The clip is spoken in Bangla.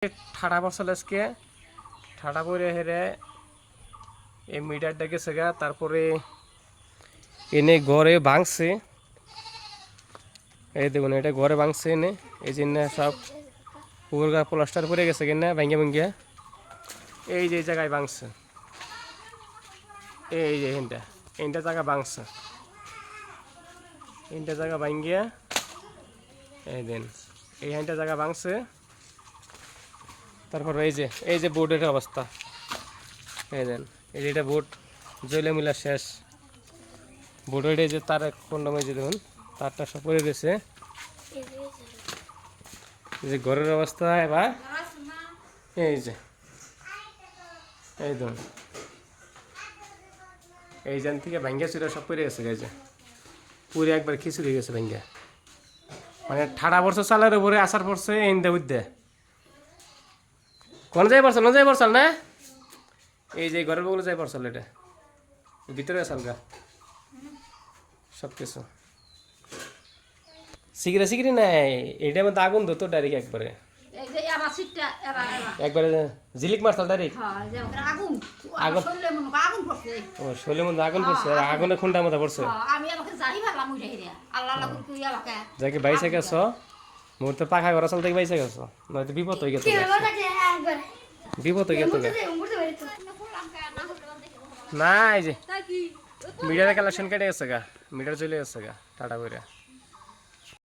ঠাডা পড়ছিল আজকে ঠাডা পড়ে হেরে এই মিটারটা গেছে গা। তারপরে এনে ঘরে ভাঙছে, এই দেখুন এটা ঘরে ভাঙছে এনে, এই জন্য সব পুকুর গা প্লাস্টার পরে গেছে কিনা ভাঙ্গিয়া ভাঙ্গিয়া। এই যে জায়গায় ভাঙছে, এই যে এইটা জায়গা ভাঙছে, এইটা জায়গা ভাঙ্গিয়া এই দেন এইখানটা জায়গা ভাঙছে। তারপর এই যে বোর্ডের অবস্থা, এই দেন এই যে এটা বোর্ড জ্বলে মিলা শেষ। বোর্ডের এই যে তার কোনটা যে দেখুন তারটা সব পড়ে গেছে। এই যে ঘরের অবস্থা এবার এই যে এই ধরুন এই জান থেকে ভাঙ্গিয়া চুরা সব পড়ে গেছে, এই যে পুরে একবার খিচুড়ি গেছে ভাঙ্গিয়া। মানে ঠাডা পড়ছে চালের উপরে আসার পড়ছে ইন্দা উদ্দে কোন যাই পড়ছাল না, এই যে ঘরের বগুলো যাই পড়ছাল, এটা ভিতরে আসাল গা সব কিছু সিগড়ি নাই। এইটার মধ্যে আগুন ধরতো ডাইরেক্ট একবারে ঝিলিক মারছাল ডাইরেক্ট আগুন। ও শৈলের মধ্যে আগুন পড়ছে, আগুনে খুন্ডার মধ্যে পড়ছে। যাকে বাইসে গেছ মুহূর্তে পাখা ঘর চাল থেকে বাইসে গেছ, নয়তো বিপদ হয়ে গেছে, বিপদ হয়ে গেছে। না এই যে মিটারের কালেকশন কেটে গেছে গা, মিটার চলে গেছে গা টাটা করে।